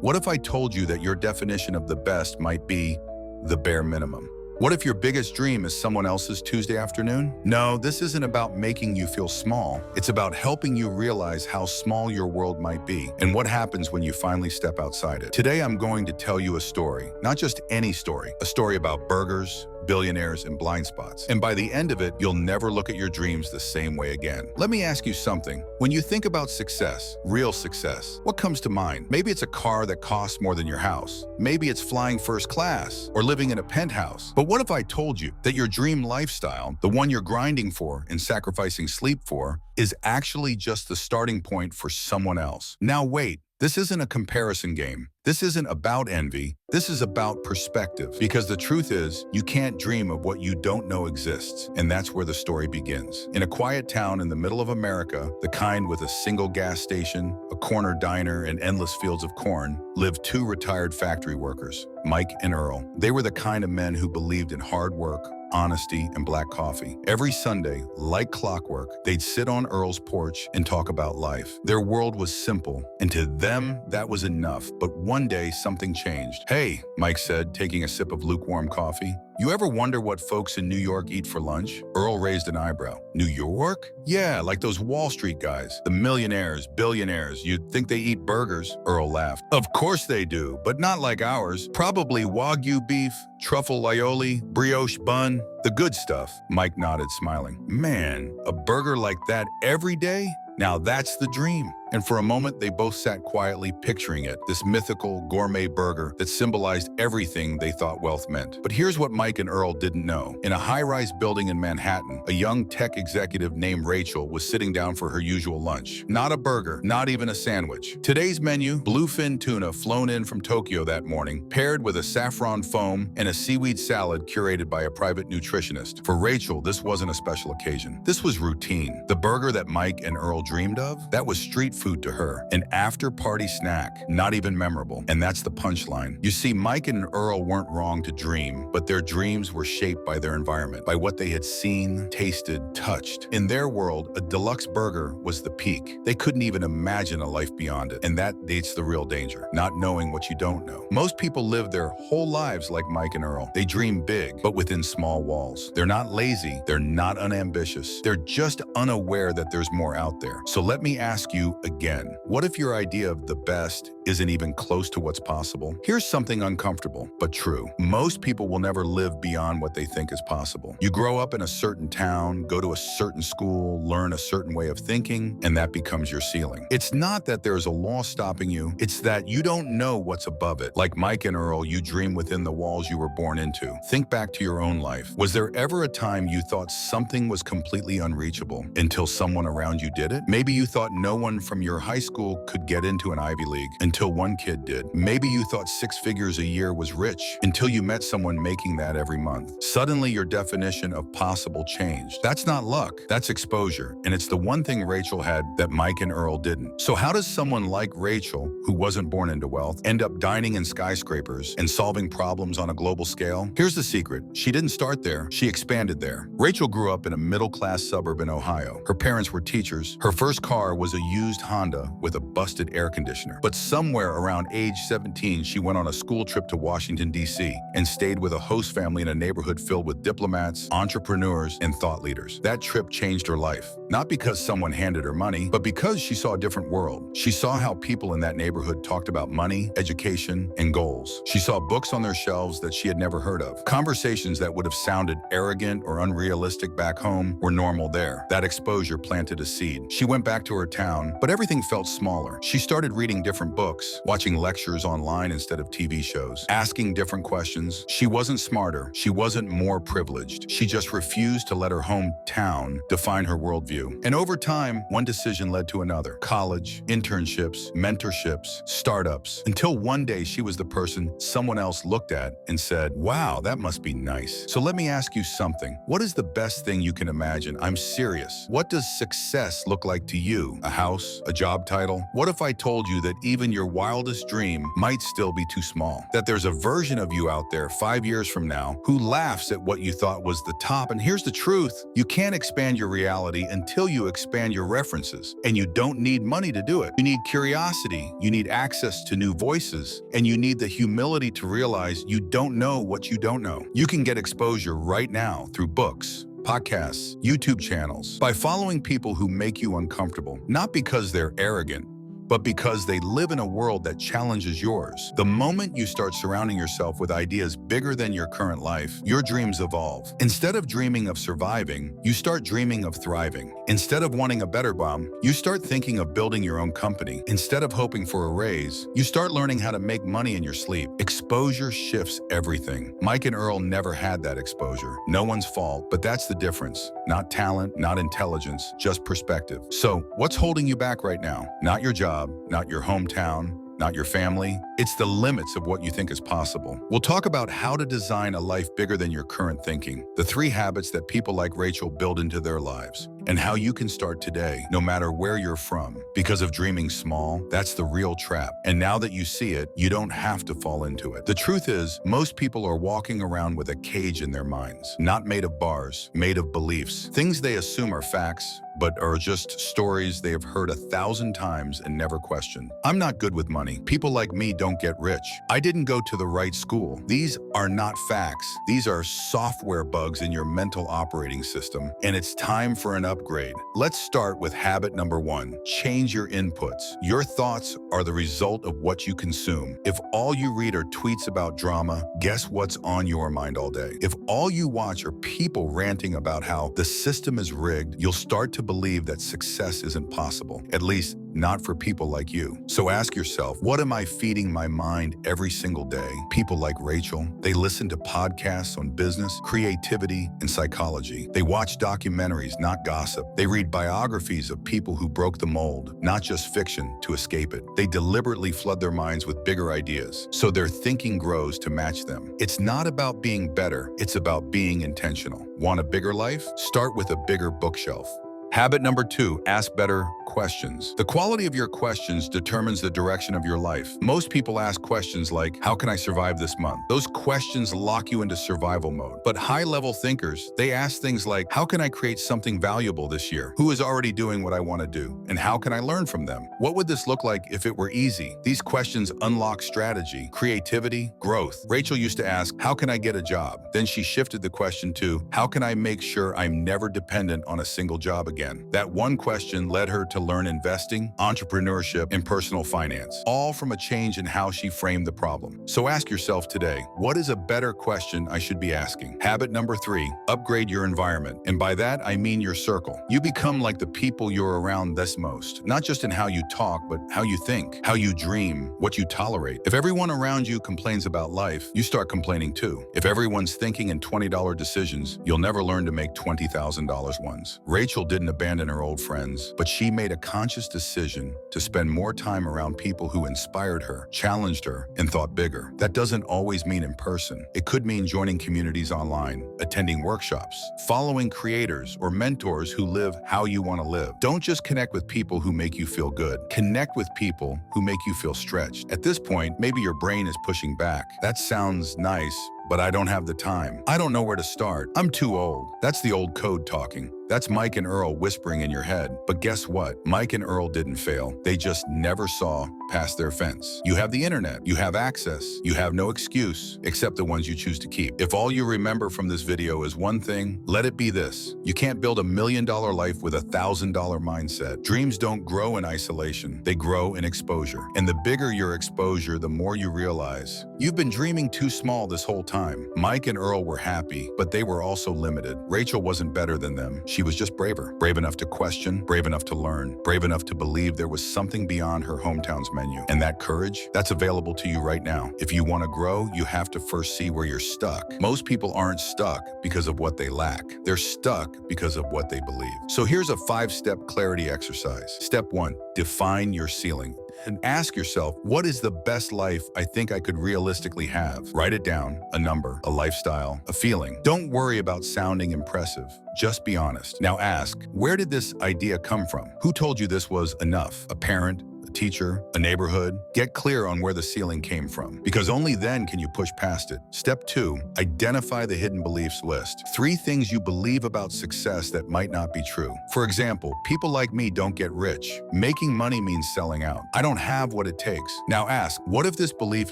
What if I told you that your definition of the best might be the bare minimum? What if your biggest dream is someone else's Tuesday afternoon? No, this isn't about making you feel small. It's about helping you realize how small your world might be and what happens when you finally step outside it. Today, I'm going to tell you a story, not just any story, a story about burgers, billionaires, and blind spots. And by the end of it, you'll never look at your dreams the same way again. Let me ask you something. When you think about success, real success, what comes to mind? Maybe it's a car that costs more than your house. Maybe it's flying first class or living in a penthouse. But what if I told you that your dream lifestyle, the one you're grinding for and sacrificing sleep for, is actually just the starting point for someone else? Now wait. This isn't a comparison game. This isn't about envy. This is about perspective. Because the truth is, you can't dream of what you don't know exists. And that's where the story begins. In a quiet town in the middle of America, the kind with a single gas station, a corner diner, and endless fields of corn, lived two retired factory workers, Mike and Earl. They were the kind of men who believed in hard work, honesty, and black coffee. Every Sunday, like clockwork, they'd sit on Earl's porch and talk about life. Their world was simple, and to them, that was enough. But one day, something changed. "Hey," Mike said, taking a sip of lukewarm coffee. "You ever wonder what folks in New York eat for lunch?" Earl raised an eyebrow. "New York? Yeah, like those Wall Street guys. The millionaires, billionaires. You'd think they eat burgers." Earl laughed. "Of course they do, but not like ours. Probably Wagyu beef, truffle aioli, brioche bun, the good stuff." Mike nodded, smiling. "Man, a burger like that every day? Now that's the dream." And for a moment, they both sat quietly picturing it, this mythical gourmet burger that symbolized everything they thought wealth meant. But here's what Mike and Earl didn't know. In a high-rise building in Manhattan, a young tech executive named Rachel was sitting down for her usual lunch. Not a burger, not even a sandwich. Today's menu, bluefin tuna flown in from Tokyo that morning, paired with a saffron foam and a seaweed salad curated by a private nutritionist. For Rachel, this wasn't a special occasion. This was routine. The burger that Mike and Earl dreamed of, that was street food to her. An after-party snack, not even memorable. And that's the punchline. You see, Mike and Earl weren't wrong to dream, but their dreams were shaped by their environment, by what they had seen, tasted, touched. In their world, a deluxe burger was the peak. They couldn't even imagine a life beyond it. And that's the real danger, not knowing what you don't know. Most people live their whole lives like Mike and Earl. They dream big, but within small walls. They're not lazy. They're not unambitious. They're just unaware that there's more out there. So let me ask you again, what if your idea of the best isn't even close to what's possible? Here's something uncomfortable, but true. Most people will never live beyond what they think is possible. You grow up in a certain town, go to a certain school, learn a certain way of thinking, and that becomes your ceiling. It's not that there's a law stopping you, it's that you don't know what's above it. Like Mike and Earl, you dream within the walls you were born into. Think back to your own life. Was there ever a time you thought something was completely unreachable until someone around you did it? Maybe you thought no one from your high school could get into an Ivy League until one kid did. Maybe you thought 6 figures a year was rich until you met someone making that every month. Suddenly your definition of possible changed. That's not luck, that's exposure. And it's the one thing Rachel had that Mike and Earl didn't. So how does someone like Rachel, who wasn't born into wealth, end up dining in skyscrapers and solving problems on a global scale? Here's the secret. She didn't start there, she expanded there. Rachel grew up in a middle-class suburb in Ohio. Her parents were teachers. Her first car was a used Honda with a busted air conditioner. But somewhere around age 17, she went on a school trip to Washington, D.C. and stayed with a host family in a neighborhood filled with diplomats, entrepreneurs, and thought leaders. That trip changed her life. Not because someone handed her money, but because she saw a different world. She saw how people in that neighborhood talked about money, education, and goals. She saw books on their shelves that she had never heard of. Conversations that would have sounded arrogant or unrealistic back home were normal there. That exposure planted a seed. She went back to her town, but everything felt smaller. She started reading different books, watching lectures online instead of TV shows, asking different questions. She wasn't smarter. She wasn't more privileged. She just refused to let her hometown define her worldview. And over time, one decision led to another. College, internships, mentorships, startups, until one day she was the person someone else looked at and said, "Wow, that must be nice." So let me ask you something. What is the best thing you can imagine? I'm serious. What does success look like to you? A house? A job title? What if I told you that even your wildest dream might still be too small? That there's a version of you out there 5 years from now who laughs at what you thought was the top. And here's the truth. You can't expand your reality until until you expand your references. And you don't need money to do it. You need curiosity, you need access to new voices, and you need the humility to realize you don't know what you don't know. You can get exposure right now through books, podcasts, YouTube channels, by following people who make you uncomfortable, not because they're arrogant, but because they live in a world that challenges yours. The moment you start surrounding yourself with ideas bigger than your current life, your dreams evolve. Instead of dreaming of surviving, you start dreaming of thriving. Instead of wanting a better bomb, you start thinking of building your own company. Instead of hoping for a raise, you start learning how to make money in your sleep. Exposure shifts everything. Mike and Earl never had that exposure. No one's fault, but that's the difference. Not talent, not intelligence, just perspective. So, what's holding you back right now? Not your job, not your hometown, not your family. It's the limits of what you think is possible. We'll talk about how to design a life bigger than your current thinking, the 3 habits that people like Rachel build into their lives, and how you can start today, no matter where you're from. Because of dreaming small, that's the real trap. And now that you see it, you don't have to fall into it. The truth is, most people are walking around with a cage in their minds, not made of bars, made of beliefs. Things they assume are facts, but are just stories they have heard 1,000 times and never questioned. I'm not good with money. People like me don't get rich. I didn't go to the right school. These are not facts. These are software bugs in your mental operating system, and it's time for an upgrade. Let's start with habit number 1. Change your inputs. Your thoughts are the result of what you consume. If all you read are tweets about drama, guess what's on your mind all day? If all you watch are people ranting about how the system is rigged, you'll start to believe that success isn't possible, at least not for people like you. So ask yourself, what am I feeding my mind every single day? People like Rachel, they listen to podcasts on business, creativity, and psychology. They watch documentaries, not gossip. They read biographies of people who broke the mold, not just fiction, to escape it. They deliberately flood their minds with bigger ideas, so their thinking grows to match them. It's not about being better, it's about being intentional. Want a bigger life? Start with a bigger bookshelf. Habit number 2, ask better questions. The quality of your questions determines the direction of your life. Most people ask questions like, how can I survive this month? Those questions lock you into survival mode. But high-level thinkers, they ask things like, how can I create something valuable this year? Who is already doing what I want to do? And how can I learn from them? What would this look like if it were easy? These questions unlock strategy, creativity, growth. Rachel used to ask, how can I get a job? Then she shifted the question to, how can I make sure I'm never dependent on a single job again? That one question led her to learn investing, entrepreneurship, and personal finance, all from a change in how she framed the problem. So ask yourself today, what is a better question I should be asking? Habit number 3, upgrade your environment. And by that, I mean your circle. You become like the people you're around this most, not just in how you talk, but how you think, how you dream, what you tolerate. If everyone around you complains about life, you start complaining too. If everyone's thinking in $20 decisions, you'll never learn to make $20,000 ones. Rachel didn't abandon her old friends, but she made a conscious decision to spend more time around people who inspired her, challenged her, and thought bigger. That doesn't always mean in person. It could mean joining communities online, attending workshops, following creators or mentors who live how you want to live. Don't just connect with people who make you feel good. Connect with people who make you feel stretched. At this point, maybe your brain is pushing back. That sounds nice, but I don't have the time. I don't know where to start. I'm too old. That's the old code talking. That's Mike and Earl whispering in your head. But guess what? Mike and Earl didn't fail. They just never saw past their fence. You have the internet. You have access. You have no excuse except the ones you choose to keep. If all you remember from this video is one thing, let it be this. You can't build $1 million life with $1,000 mindset. Dreams don't grow in isolation. They grow in exposure. And the bigger your exposure, the more you realize you've been dreaming too small this whole time. Mike and Earl were happy, but they were also limited. Rachel wasn't better than them. She was just braver. Brave enough to question, brave enough to learn, brave enough to believe there was something beyond her hometown's menu. And that courage, that's available to you right now. If you want to grow, you have to first see where you're stuck. Most people aren't stuck because of what they lack. They're stuck because of what they believe. So here's a 5-step clarity exercise. Step 1, define your ceiling. And ask yourself, what is the best life I think I could realistically have? Write it down, a number, a lifestyle, a feeling. Don't worry about sounding impressive. Just be honest. Now ask, where did this idea come from? Who told you this was enough? A parent, a a teacher, a neighborhood. Get clear on where the ceiling came from, because only then can you push past it. Step 2, identify the hidden beliefs list. 3 things you believe about success that might not be true. For example, people like me don't get rich. Making money means selling out. I don't have what it takes. Now ask, what if this belief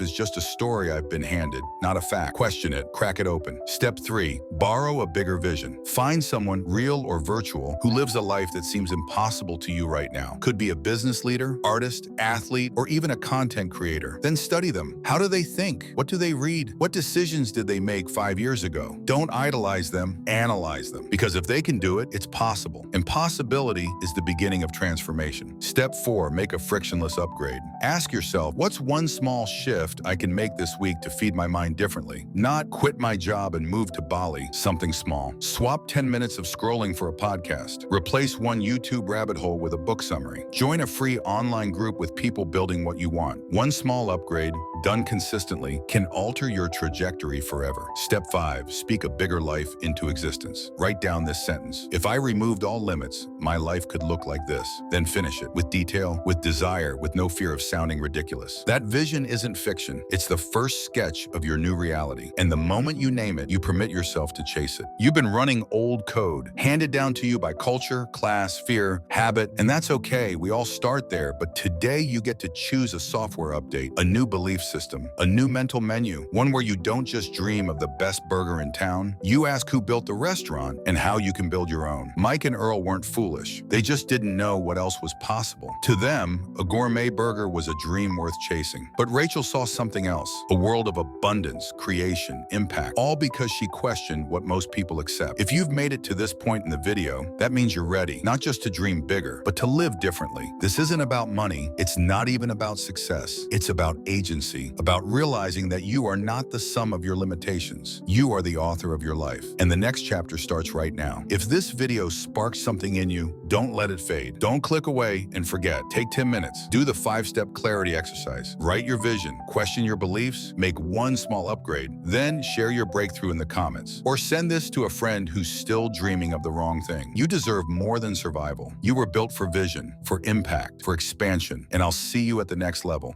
is just a story I've been handed, not a fact? Question it, crack it open. Step 3, borrow a bigger vision. Find someone, real or virtual, who lives a life that seems impossible to you right now. Could be a business leader, artist, athlete, or even a content creator. Then study them. How do they think? What do they read? What decisions did they make 5 years ago? Don't idolize them, analyze them. Because if they can do it, it's possible. Impossibility is the beginning of transformation. Step 4, make a frictionless upgrade. Ask yourself, what's one small shift I can make this week to feed my mind differently? Not quit my job and move to Bali, something small. Swap 10 minutes of scrolling for a podcast. Replace one YouTube rabbit hole with a book summary. Join a free online group with people building what you want. One small upgrade, done consistently, can alter your trajectory forever. Step 5, speak a bigger life into existence. Write down this sentence. If I removed all limits, my life could look like this. Then finish it with detail, with desire, with no fear of sounding ridiculous. That vision isn't fiction. It's the first sketch of your new reality. And the moment you name it, you permit yourself to chase it. You've been running old code, handed down to you by culture, class, fear, habit, and that's okay. We all start there, but today you get to choose a software update, a new belief system, a new mental menu, one where you don't just dream of the best burger in town. You ask who built the restaurant and how you can build your own. Mike and Earl weren't foolish. They just didn't know what else was possible. To them, a gourmet burger was a dream worth chasing. But Rachel saw something else, a world of abundance, creation, impact, all because she questioned what most people accept. If you've made it to this point in the video, that means you're ready, not just to dream bigger, but to live differently. This isn't about money. It's not even about success. It's about agency, about realizing that you are not the sum of your limitations. You are the author of your life. And the next chapter starts right now. If this video sparks something in you, don't let it fade. Don't click away and forget. Take 10 minutes. Do the 5-step clarity exercise. Write your vision, question your beliefs, make one small upgrade, then share your breakthrough in the comments. Or send this to a friend who's still dreaming of the wrong thing. You deserve more than survival. You were built for vision, for impact, for expansion, and I'll see you at the next level.